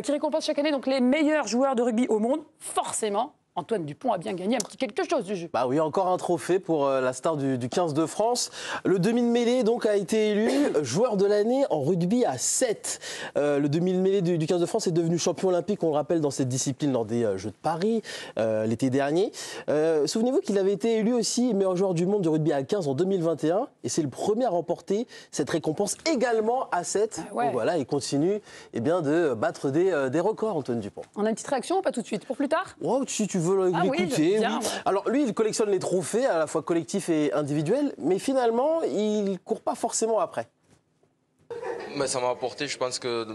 qui récompense chaque année donc, les meilleurs joueurs de rugby au monde. Forcément, Antoine Dupont a bien gagné un petit quelque chose du jeu. Bah oui, encore un trophée pour la star du 15 de France. Le demi-mêlée donc a été élu joueur de l'année en rugby à 7. Le demi-mêlée du 15 de France est devenu champion olympique, on le rappelle, dans cette discipline lors des Jeux de Paris l'été dernier. Souvenez-vous qu'il avait été élu aussi meilleur joueur du monde du rugby à 15 en 2021 et c'est le premier à remporter cette récompense également à 7. Ah ouais. Donc voilà, il continue de battre des records, Antoine Dupont. On a une petite réaction ou pas tout de suite? Pour plus tard? Oh, si tu veux l'écouter, oui, bien, oui. ouais. Alors lui, il collectionne les trophées, à la fois collectifs et individuels, mais finalement, il ne court pas forcément après. Mais ça m'a apporté, je pense que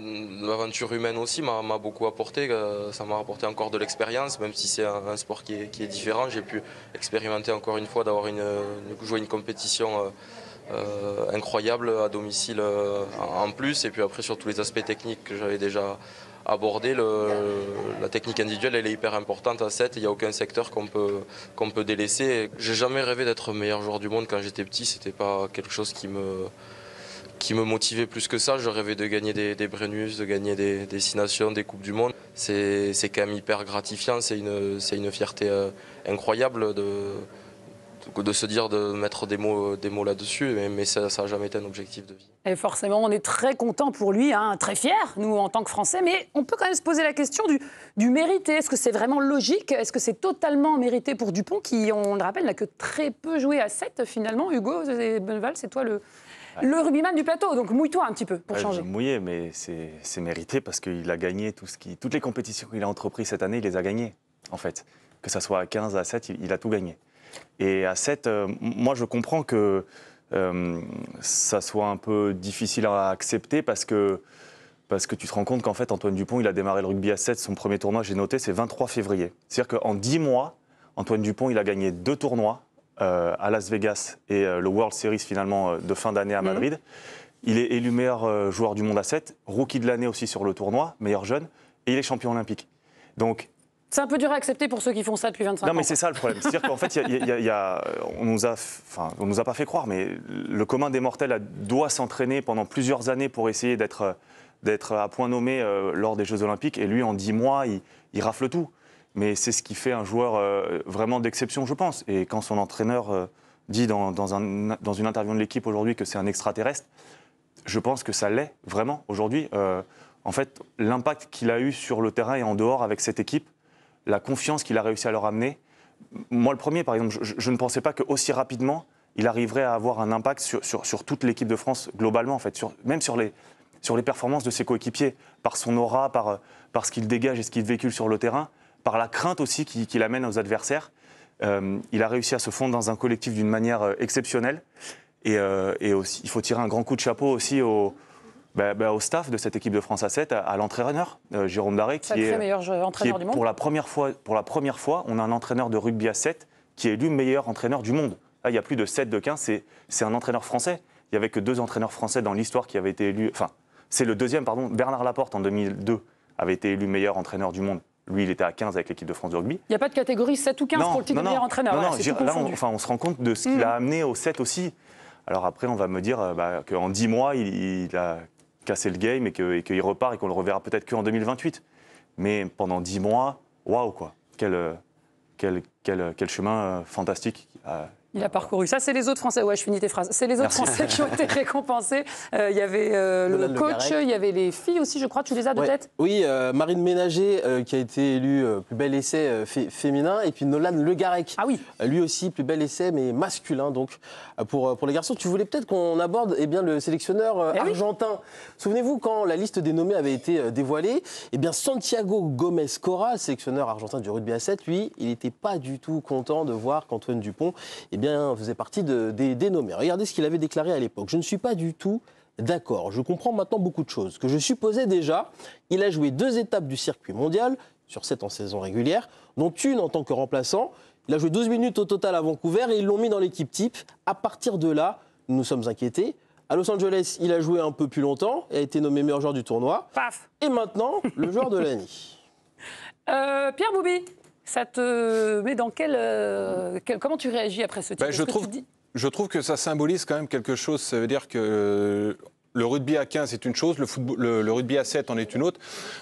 l'aventure humaine aussi m'a beaucoup apporté. Ça m'a apporté encore de l'expérience, même si c'est un sport qui est différent. J'ai pu expérimenter encore une fois d'avoir joué une compétition incroyable à domicile en plus. Et puis après, sur tous les aspects techniques que j'avais déjà abordés, la technique individuelle, elle est hyper importante à 7. Il n'y a aucun secteur qu'on peut délaisser. J'ai jamais rêvé d'être meilleur joueur du monde quand j'étais petit. C'était pas quelque chose qui me motivait plus que ça. Je rêvais de gagner des Brennus, de gagner des Six Nations, des Coupes du Monde. C'est quand même hyper gratifiant, c'est une fierté incroyable de se dire, de mettre des mots là-dessus, mais ça n'a jamais été un objectif de vie. Et forcément, on est très content pour lui, hein, très fiers, nous, en tant que Français, mais on peut quand même se poser la question du mérité. Est-ce que c'est vraiment logique? Est-ce que c'est totalement mérité pour Dupont, qui, on le rappelle, n'a que très peu joué à 7, finalement? Hugo Bonneval, c'est toi le rugbyman du plateau, donc mouille-toi un petit peu pour changer. Je vais me mouiller, mais c'est mérité parce qu'il a gagné toutes les compétitions qu'il a entreprises cette année, il les a gagnées, en fait. Que ça soit à 15, à 7, il a tout gagné. Et à 7, moi je comprends que ça soit un peu difficile à accepter parce que tu te rends compte qu'en fait Antoine Dupont, il a démarré le rugby à 7, son premier tournoi, j'ai noté, c'est 23 février. C'est-à-dire qu'en 10 mois, Antoine Dupont, il a gagné 2 tournois à Las Vegas et le World Series finalement de fin d'année à Madrid. Il est élu meilleur joueur du monde à 7, rookie de l'année aussi sur le tournoi, meilleur jeune, et il est champion olympique. Donc, c'est un peu dur à accepter pour ceux qui font ça depuis 25 ans. Non, mais c'est ça le problème. C'est-à-dire qu'en fait, on nous a pas fait croire, mais le commun des mortels doit s'entraîner pendant plusieurs années pour essayer d'être à point nommé lors des Jeux Olympiques. Et lui, en 10 mois, il rafle tout. Mais c'est ce qui fait un joueur vraiment d'exception, je pense. Et quand son entraîneur dit dans une interview de l'équipe aujourd'hui que c'est un extraterrestre, je pense que ça l'est vraiment aujourd'hui. En fait, l'impact qu'il a eu sur le terrain et en dehors avec cette équipe, la confiance qu'il a réussi à leur amener. Moi, le premier, par exemple, je ne pensais pas qu'aussi rapidement, il arriverait à avoir un impact sur toute l'équipe de France globalement, en fait, même sur les performances de ses coéquipiers, par son aura, par ce qu'il dégage et ce qu'il véhicule sur le terrain, par la crainte aussi qu'il amène aux adversaires. Il a réussi à se fondre dans un collectif d'une manière exceptionnelle. Et aussi, il faut tirer un grand coup de chapeau aussi au staff de cette équipe de France à 7, à l'entraîneur, Jérôme Daré, qui est meilleur entraîneur du monde. Pour la première fois, on a un entraîneur de rugby à 7 qui est élu meilleur entraîneur du monde. Là, il y a plus de 7 de 15, c'est un entraîneur français. Il n'y avait que 2 entraîneurs français dans l'histoire qui avaient été élus. Enfin, c'est le deuxième, pardon. Bernard Laporte, en 2002, avait été élu meilleur entraîneur du monde. Lui, il était à 15 avec l'équipe de France de rugby. Il n'y a pas de catégorie 7 ou 15 pour le titre de meilleur entraîneur. Non, là, on se rend compte de ce qu'il a amené au 7 aussi. Alors après, on va me dire qu'en 10 mois, il a casser le game et qu'il repart et qu'on le reverra peut-être qu'en 2028. Mais pendant 10 mois, waouh quoi, quel chemin fantastique. Il a parcouru. Ça, c'est les autres Français. Ouais, je finis tes phrases. C'est les autres Français qui ont été récompensés. Il y avait le coach, il y avait les filles aussi, je crois. Tu les as de tête? Oui, Marine Ménager, qui a été élue plus bel essai féminin. Et puis Nolan Le Garec. Ah oui. Lui aussi, plus bel essai, mais masculin. Donc, pour les garçons, tu voulais peut-être qu'on aborde le sélectionneur argentin. Souvenez-vous, quand la liste des nommés avait été dévoilée, Santiago Gomez Cora, sélectionneur argentin du rugby à 7, lui, il n'était pas du tout content de voir qu'Antoine Dupont faisait partie des nommés. Regardez ce qu'il avait déclaré à l'époque. Je ne suis pas du tout d'accord. Je comprends maintenant beaucoup de choses. Que je supposais déjà, il a joué 2 étapes du circuit mondial, sur 7 en saison régulière, dont une en tant que remplaçant. Il a joué 12 minutes au total à Vancouver et ils l'ont mis dans l'équipe type. À partir de là, nous nous sommes inquiétés. À Los Angeles, il a joué un peu plus longtemps et a été nommé meilleur joueur du tournoi. Paf. Et maintenant, le joueur de l'année. Pierre Bouby, ça te met dans comment tu réagis après ce titre? Je trouve que ça symbolise quand même quelque chose. Ça veut dire que le rugby à 15 est une chose, le rugby à 7 en est une autre.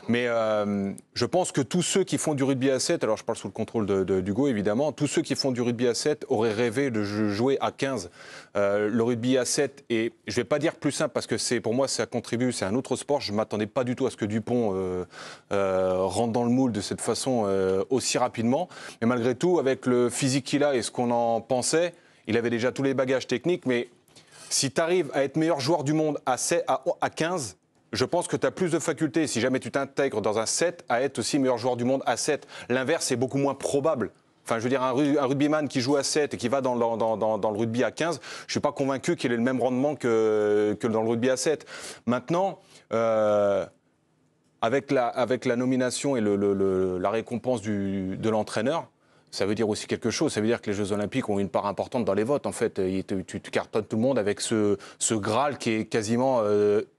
Mais je pense que tous ceux qui font du rugby à 7, alors je parle sous le contrôle d'Hugo évidemment, tous ceux qui font du rugby à 7 auraient rêvé de jouer à 15. Le rugby à 7 est, je ne vais pas dire plus simple parce que pour moi ça contribue, c'est un autre sport. Je ne m'attendais pas du tout à ce que Dupont rentre dans le moule de cette façon aussi rapidement. Mais malgré tout, avec le physique qu'il a et ce qu'on en pensait, il avait déjà tous les bagages techniques, mais si tu arrives à être meilleur joueur du monde à 15, je pense que tu as plus de facultés, si jamais tu t'intègres dans un 7, à être aussi meilleur joueur du monde à 7. L'inverse est beaucoup moins probable. Enfin, je veux dire, un rugbyman qui joue à 7 et qui va dans le rugby à 15, je ne suis pas convaincu qu'il ait le même rendement que dans le rugby à 7. Maintenant, avec la nomination et la récompense de l'entraîneur, ça veut dire aussi quelque chose. Ça veut dire que les Jeux Olympiques ont une part importante dans les votes. En fait, tu cartonnes tout le monde avec ce Graal qui est quasiment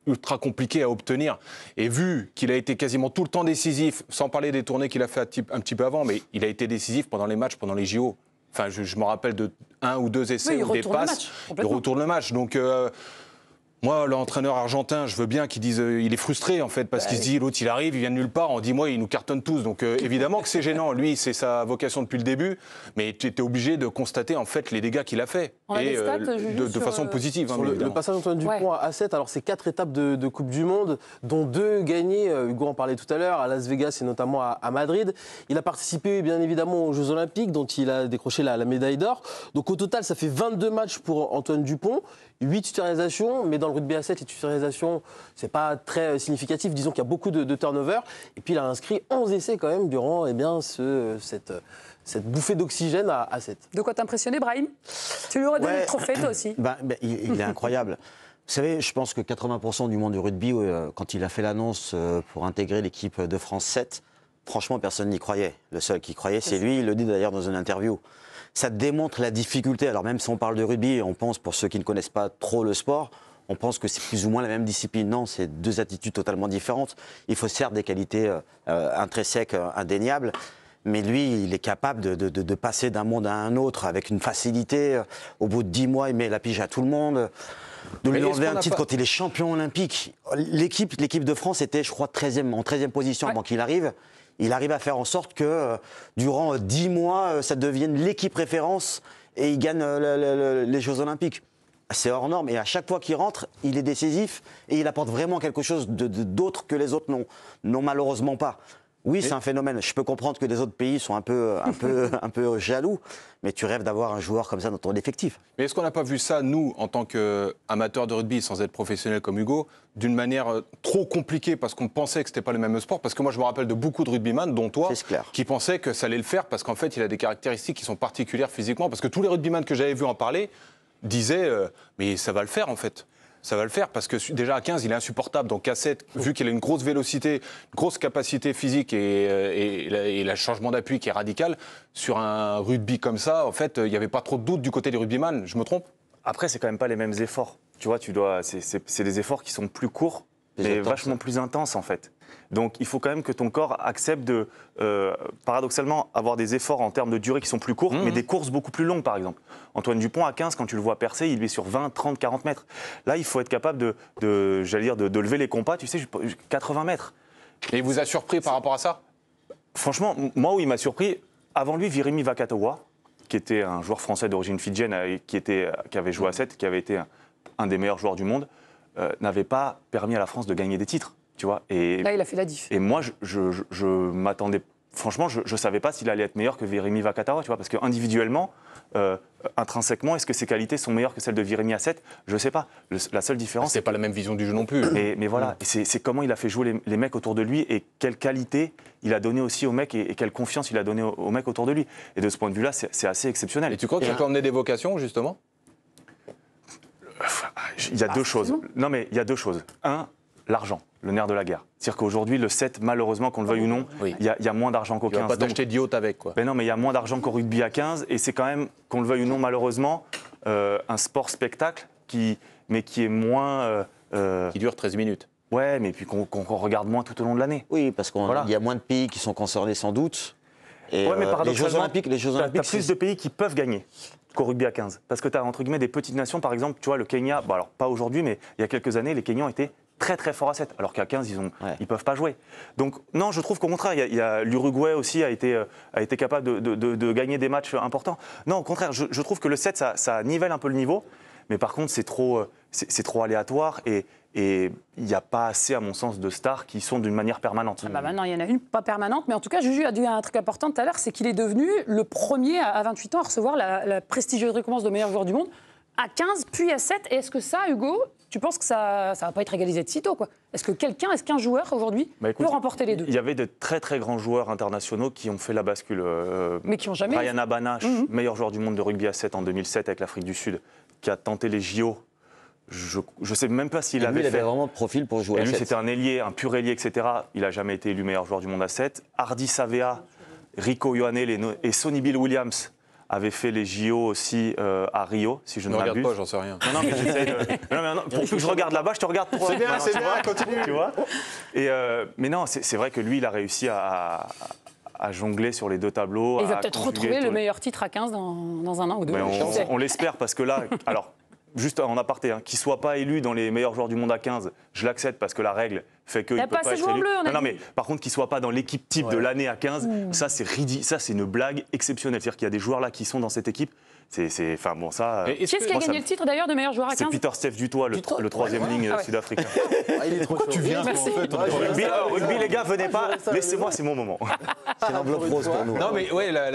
ultra compliqué à obtenir. Et vu qu'il a été quasiment tout le temps décisif, sans parler des tournées qu'il a fait un petit peu avant, mais il a été décisif pendant les matchs, pendant les JO. Enfin, je me rappelle de 1 ou 2 essais ou des passes. Il retourne le match. Donc, moi, l'entraîneur argentin, je veux bien qu'il dise il est frustré en fait parce qu'il se dit l'autre il arrive, il vient de nulle part, en 10 mois il nous cartonne tous. Donc évidemment que c'est gênant. Lui, c'est sa vocation depuis le début, mais tu étais obligé de constater en fait les dégâts qu'il a fait et de façon positive. Sur le passage d'Antoine Dupont à 7, alors c'est 4 étapes de Coupe du Monde, dont 2 gagnées. Hugo en parlait tout à l'heure à Las Vegas et notamment à Madrid. Il a participé bien évidemment aux Jeux Olympiques, dont il a décroché la médaille d'or. Donc au total, ça fait 22 matchs pour Antoine Dupont. 8 titularisations, mais dans le rugby à 7, les titularisations, c'est pas très significatif. Disons qu'il y a beaucoup de turnover. Et puis, il a inscrit 11 essais quand même durant cette bouffée d'oxygène à 7. De quoi t'impressionner, Brahim? Tu lui aurais donné le trophée, toi aussi. Il est incroyable. Vous savez, je pense que 80% du monde du rugby, quand il a fait l'annonce pour intégrer l'équipe de France 7, franchement, personne n'y croyait. Le seul qui croyait, c'est lui. Il le dit d'ailleurs dans une interview. Ça démontre la difficulté. Alors même si on parle de rugby, on pense, pour ceux qui ne connaissent pas trop le sport, on pense que c'est plus ou moins la même discipline. Non, c'est 2 attitudes totalement différentes. Il faut certes des qualités intrinsèques indéniables, mais lui, il est capable de passer d'un monde à un autre avec une facilité. Au bout de 10 mois, il met la pige à tout le monde. De lui enlever un titre quand il est champion olympique. L'équipe de France était, je crois, en 13e position avant qu'il arrive. Il arrive à faire en sorte que durant 10 mois, ça devienne l'équipe référence et il gagne les Jeux Olympiques. C'est hors norme et à chaque fois qu'il rentre, il est décisif et il apporte vraiment quelque chose d'autre que les autres n'ont malheureusement pas. Oui, c'est un phénomène. Je peux comprendre que les autres pays sont un peu jaloux, mais tu rêves d'avoir un joueur comme ça dans ton effectif. Mais est-ce qu'on n'a pas vu ça, nous, en tant qu'amateurs de rugby, sans être professionnels comme Hugo, d'une manière trop compliquée parce qu'on pensait que c'était pas le même sport? Parce que moi, je me rappelle de beaucoup de rugbyman, dont toi, qui pensaient que ça allait le faire parce qu'en fait, il a des caractéristiques qui sont particulières physiquement. Parce que tous les rugbyman que j'avais vu en parler disaient mais ça va le faire en fait. Ça va le faire parce que déjà à 15, il est insupportable. Donc à 7, vu qu'il a une grosse vélocité, une grosse capacité physique et le changement d'appui qui est radical, sur un rugby comme ça, en fait, il n'y avait pas trop de doute du côté des rugbyman. Je me trompe? Après, c'est quand même pas les mêmes efforts. Tu vois, c'est des efforts qui sont plus courts, mais vachement plus intenses en fait. Donc il faut quand même que ton corps accepte de, paradoxalement, avoir des efforts en termes de durée qui sont plus courts, mais des courses beaucoup plus longues par exemple. Antoine Dupont à 15, quand tu le vois percer, il est sur 20, 30, 40 mètres. Là, il faut être capable de lever les compas, tu sais, 80 mètres. Et il vous a surpris par rapport à ça? Franchement, moi où il m'a surpris, avant lui, Virimi Vakatawa, qui était un joueur français d'origine fidjienne, qui avait joué à 7, qui avait été un des meilleurs joueurs du monde, n'avait pas permis à la France de gagner des titres. Tu vois, là, il a fait la diff. Et moi, je m'attendais... Franchement, je ne savais pas s'il allait être meilleur que Virimi Vakatawa, tu vois, parce qu'individuellement, intrinsèquement, est-ce que ses qualités sont meilleures que celles de Virimi à 7? Je ne sais pas. La seule différence... C'est pas la même vision du jeu non plus. Mais voilà, et c'est comment il a fait jouer les mecs autour de lui et quelle qualité il a donné aussi aux mecs et quelle confiance il a donné aux mecs autour de lui. Et de ce point de vue-là, c'est assez exceptionnel. Et tu crois que ça peut emmener des vocations, justement? Il y a 2 choses. Non, mais il y a 2 choses. Un, l'argent, le nerf de la guerre. C'est-à-dire qu'aujourd'hui, le 7, malheureusement, qu'on le veuille ou non, il y a moins d'argent qu'au 15. Tu vas pas t'acheter de yacht avec, quoi. Mais non, mais il y a moins d'argent qu'au rugby à 15, et c'est quand même, qu'on le veuille ou non, malheureusement, un sport spectacle qui est moins... qui dure 13 minutes. Ouais, mais puis qu'on regarde moins tout au long de l'année. Oui, parce qu'il y a moins de pays qui sont concernés sans doute. Et mais les Jeux Olympiques, t'as plus de pays qui peuvent gagner. qu'au rugby à 15. Parce que tu as, entre guillemets, des petites nations, par exemple, tu vois, le Kenya, bon, alors pas aujourd'hui, mais il y a quelques années, les Kenyans étaient très très forts à 7, alors qu'à 15, ils peuvent pas jouer. Donc non, je trouve qu'au contraire, l'Uruguay aussi a été capable de gagner des matchs importants. Non, au contraire, je trouve que le 7, ça nivelle un peu le niveau, mais par contre, c'est trop aléatoire et il n'y a pas assez, à mon sens, de stars qui sont d'une manière permanente. Maintenant, il y en a une pas permanente, mais en tout cas, Juju a dit un truc important tout à l'heure, c'est qu'il est devenu le premier à 28 ans à recevoir la prestigieuse récompense de meilleur joueur du monde, à 15, puis à 7. Et est-ce que ça, Hugo, tu penses que ça ne va pas être égalisé de sitôt, quoi? Est-ce qu'un joueur aujourd'hui peut remporter les deux? Il y avait de très très grands joueurs internationaux qui ont fait la bascule. Mais qui n'ont jamais... Ryan Abanash, meilleur joueur du monde de rugby à 7 en 2007 avec l'Afrique du Sud, qui a tenté les JO. Je ne sais même pas s'il avait fait. Il avait vraiment de profil pour jouer à 7. Et lui, c'était un ailier, un pur ailier, etc. Il n'a jamais été élu meilleur joueur du monde à 7. Hardy Savea, Rico Ioanelli et Sonny Bill Williams avaient fait les JO aussi à Rio, si je ne m'abuse. Ne regarde pas, j'en sais rien. Non, mais j'essaie de... Non, pour plus que je regarde là-bas, je te regarde trop. C'est bien, continue. Tu vois. Mais non, c'est vrai que lui, il a réussi à jongler sur les deux tableaux. Et il va peut-être retrouver le meilleur titre à 15 dans un an ou deux. On l'espère parce que là, alors, juste en aparté, qu'il ne soit pas élu dans les meilleurs joueurs du monde à 15, je l'accepte parce que la règle fait qu'il ne peut pas être élu. Non, mais par contre, qu'il ne soit pas dans l'équipe type de l'année à 15, ça c'est ridicule, ça c'est une blague exceptionnelle. C'est-à-dire qu'il y a des joueurs là qui sont dans cette équipe. Enfin bon, ça. Qui est-ce qui a gagné le titre d'ailleurs de meilleur joueur à 15? C'est Peter Steph Dutoit, le troisième ligne sud-africain. Pourquoi tu viens en fait Rugby, les gars, venez pas. Laissez-moi, c'est mon moment. C'est l'enveloppe rose pour nous. Non, mais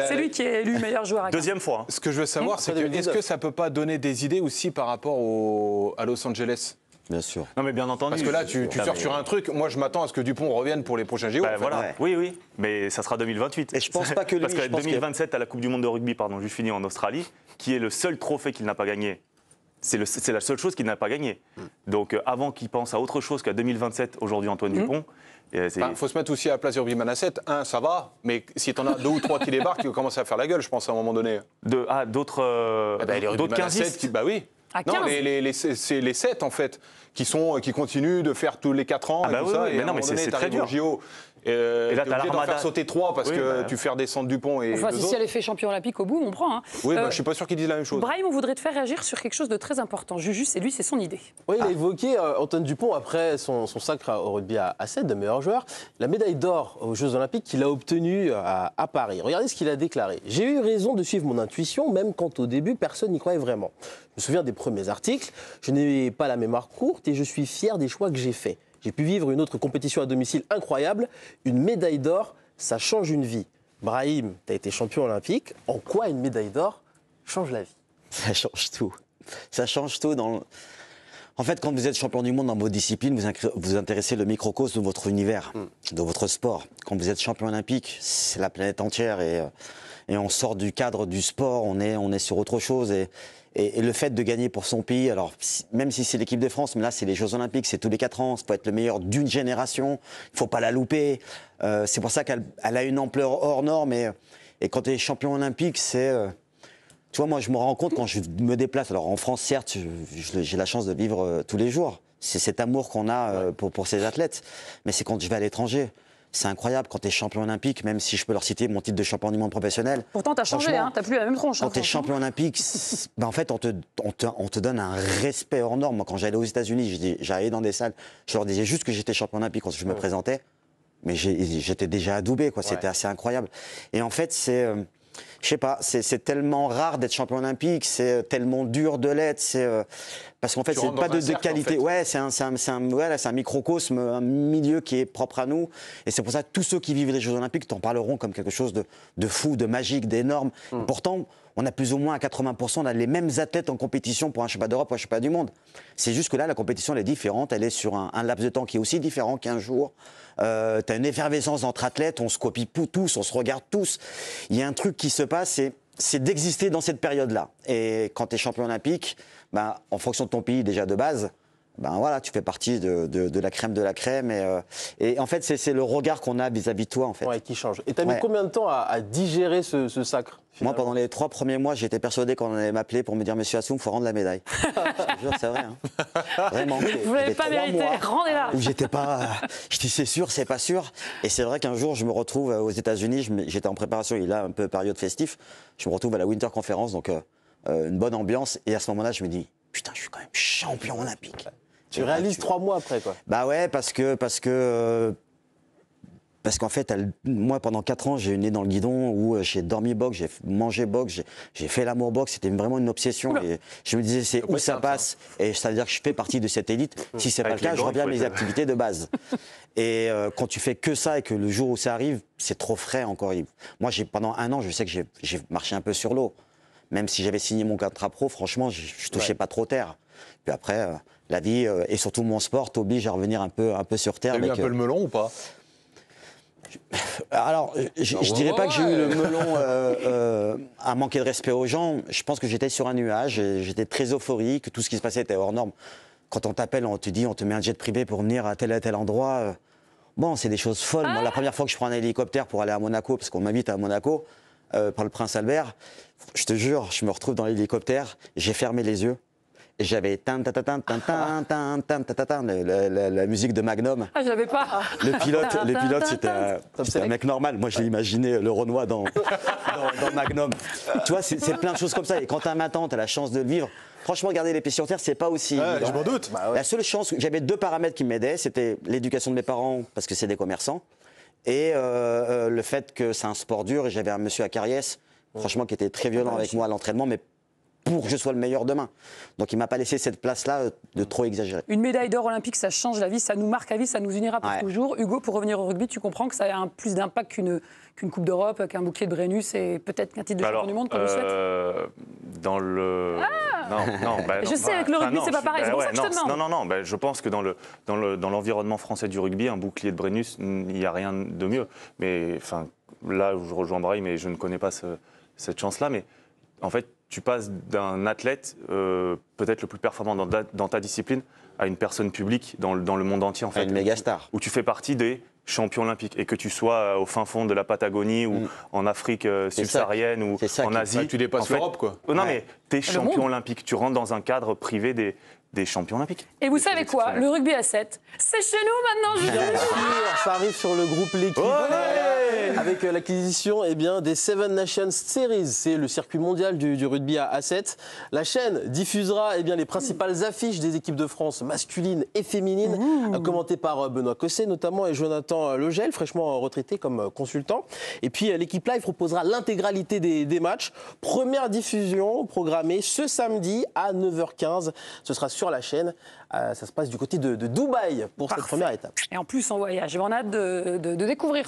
c'est lui qui est élu meilleur joueur à 15. Deuxième fois. Ce que je veux savoir, c'est est-ce que ça ne peut pas donner des idées aussi par rapport à Los Angeles? Bien sûr. Non, mais bien entendu. Parce que là, tu sors sur un truc. Moi, je m'attends à ce que Dupont revienne pour les prochains JO. Voilà. Oui, mais ça sera 2028. Et je pense pas que lui. Parce qu'en 2027, à la Coupe du Monde de rugby, juste fini en Australie, qui est le seul trophée qu'il n'a pas gagné. C'est la seule chose qu'il n'a pas gagné. Donc, avant qu'il pense à autre chose qu'à 2027, aujourd'hui, Antoine Dupont. Il faut se mettre aussi à la place du rugbyman à 7. Ça va, mais si tu en as 2 ou 3 qui débarquent, ils vont commencer à faire la gueule, je pense, à un moment donné. D'autres rugbyman à 7, bah oui. Non, c'est les 7 en fait qui continuent de faire tous les 4 ans. Ah bah et tout ça, mais non, mais c'est très dur. Et là, tu as d'en faire sauter 3 parce que tu fais redescendre Dupont et enfin, si elle est fait champion olympique au bout, on prend. Oui, je suis pas sûr qu'ils disent la même chose. Brahim, on voudrait te faire réagir sur quelque chose de très important. Juju, c'est son idée. Oui, il a évoqué Antoine Dupont après son sacre au rugby à 7 de meilleur joueur, la médaille d'or aux Jeux Olympiques qu'il a obtenue à Paris. Regardez ce qu'il a déclaré. J'ai eu raison de suivre mon intuition, même quand au début, personne n'y croyait vraiment. Je me souviens des premiers articles. Je n'ai pas la mémoire courte et je suis fier des choix que j'ai faits. J'ai pu vivre une autre compétition à domicile incroyable. Une médaille d'or, ça change une vie. Brahim, tu as été champion olympique. En quoi une médaille d'or change la vie? Ça change tout. Ça change tout dans... En fait, quand vous êtes champion du monde dans vos disciplines, vous intéressez le microcosme de votre univers, de votre sport. Quand vous êtes champion olympique, c'est la planète entière et on sort du cadre du sport, on est sur autre chose. Et le fait de gagner pour son pays, alors même si c'est l'équipe de France, mais là c'est les Jeux Olympiques, c'est tous les 4 ans, ça peut être le meilleur d'une génération, il ne faut pas la louper. C'est pour ça qu'elle a une ampleur hors norme. Et quand tu es champion olympique, c'est... tu vois, moi je me rends compte quand je me déplace, alors en France certes, j'ai la chance de vivre tous les jours, c'est cet amour qu'on a pour ces athlètes, mais c'est quand je vais à l'étranger. C'est incroyable quand tu es champion olympique, même si je peux leur citer mon titre de champion du monde professionnel. Pourtant, tu as changé, tu n'as plus la même tronche. Quand tu es champion olympique, en fait, on te donne un respect hors norme. Moi, quand j'allais aux États-Unis, j'allais dans des salles, je leur disais juste que j'étais champion olympique quand je me présentais, mais j'étais déjà adoubé, quoi. C'était assez incroyable. Et en fait, je sais pas, c'est tellement rare d'être champion olympique, c'est tellement dur de l'être, parce qu'en fait, c'est pas de qualité. En fait. Ouais, c'est un microcosme, un milieu qui est propre à nous. Et c'est pour ça que tous ceux qui vivent les Jeux Olympiques t'en parleront comme quelque chose de fou, de magique, d'énorme. Pourtant, on a plus ou moins à 80%, on a les mêmes athlètes en compétition pour un championnat d'Europe ou un championnat du monde. C'est juste que là, la compétition, elle est différente. Elle est sur un laps de temps qui est aussi différent qu'un jour. Tu as une effervescence entre athlètes, on se copie tous, on se regarde tous. Il y a un truc qui se passe, c'est d'exister dans cette période-là. Et quand tu es champion olympique, en fonction de ton pays déjà de base, voilà, tu fais partie de la crème de la crème. Et en fait, c'est le regard qu'on a vis-à-vis de toi, en fait. Ouais, qui change. Et tu as mis combien de temps à digérer ce sacre Moi, pendant les 3 premiers mois, j'étais persuadé qu'on allait m'appeler pour me dire « Monsieur Assoum, il faut rendre la médaille ». Je te jure, c'est vrai. Hein. Vraiment. Vous ne l'avez pas mérité, rendez-la. Où j'étais pas... Je dis « c'est sûr, c'est pas sûr ». Et c'est vrai qu'un jour, je me retrouve aux États-Unis, j'étais en préparation, il a un peu période festif, je me retrouve à la Winter Conference, donc une bonne ambiance. Et à ce moment-là, je me dis, putain, je suis quand même champion olympique. Tu réalises 3 mois après, quoi. Bah ouais, parce qu'en fait, moi, pendant 4 ans, j'ai eu le nez dans le guidon où j'ai dormi boxe, j'ai mangé boxe, j'ai fait l'amour boxe. C'était vraiment une obsession. Et je me disais, c'est où ça passe. Et ça veut dire que je fais partie de cette élite. Si c'est pas le cas, je reviens à mes activités de base. Et quand tu fais que ça et que le jour où ça arrive, c'est trop frais encore. Moi, pendant 1 an, je sais que j'ai marché un peu sur l'eau. Même si j'avais signé mon contrat pro, franchement, je touchais pas trop terre. Puis après, la vie et surtout mon sport t'oblige à revenir un peu sur terre. T'as eu un peu le melon ou pas? Alors, je dirais pas que j'ai eu le melon à manquer de respect aux gens. Je pense que j'étais sur un nuage, j'étais très euphorique, tout ce qui se passait était hors norme. Quand on t'appelle, on te dit, on te met un jet privé pour venir à tel endroit. Bon, c'est des choses folles. Moi, la première fois que je prends un hélicoptère pour aller à Monaco, parce qu'on m'invite à Monaco par le prince Albert, je te jure, je me retrouve dans l'hélicoptère, j'ai fermé les yeux. Et j'avais la musique de Magnum. Ah, je l'avais pas. Le pilote, c'était un mec normal. Moi, je l'ai imaginé le Renoir dans Magnum. Tu vois, c'est plein de choses comme ça. Et quand t'as un matin, t'as la chance de le vivre. Franchement, garder les pieds sur terre, c'est pas aussi. Je m'en doute. Bah ouais. La seule chance, j'avais 2 paramètres qui m'aidaient, c'était l'éducation de mes parents, parce que c'est des commerçants, et le fait que c'est un sport dur. Et j'avais un monsieur à Carriès, franchement, qui était très violent avec moi à l'entraînement, mais pour que je sois le meilleur demain. Donc il ne m'a pas laissé cette place-là de trop exagérer. Une médaille d'or olympique, ça change la vie, ça nous marque à vie, ça nous unira pour toujours. Hugo, pour revenir au rugby, tu comprends que ça a plus d'impact qu'une Coupe d'Europe, qu'un bouclier de Brennus et peut-être qu'un titre de champion du monde, qu'on le souhaite. Dans le... Je sais, avec le rugby, c'est pas pareil, c'est pour ça que je te demande. Non, je pense que dans l'environnement français du rugby, un bouclier de Brennus, il n'y a rien de mieux. Mais enfin, là où je rejoins Braille, mais je ne connais pas cette chance-là. Mais en fait, tu passes d'un athlète peut-être le plus performant dans ta discipline à une personne publique dans le monde entier, en fait. Une méga star. Où tu fais partie des champions olympiques. Et que tu sois au fin fond de la Patagonie ou en Afrique subsaharienne ou en Asie. Tu dépasses l'Europe, quoi. Non, mais tu es champion olympique. Tu rentres dans un cadre privé des champions olympiques. Et vous savez quoi? Le rugby à 7, c'est chez nous maintenant, Julien. Ça arrive sur le groupe L'équipe avec l'acquisition des Seven Nations Series. C'est le circuit mondial du rugby à 7. La chaîne diffusera les principales affiches des équipes de France masculines et féminines, commentées par Benoît Cosset notamment et Jonathan Legel, fraîchement retraité comme consultant. Et puis l'équipe live proposera l'intégralité des matchs. Première diffusion programmée ce samedi à 9h15. Ce sera sur la chaîne. Ça se passe du côté de Dubaï pour cette première étape. Et en plus, en voyage. On a hâte de découvrir ça.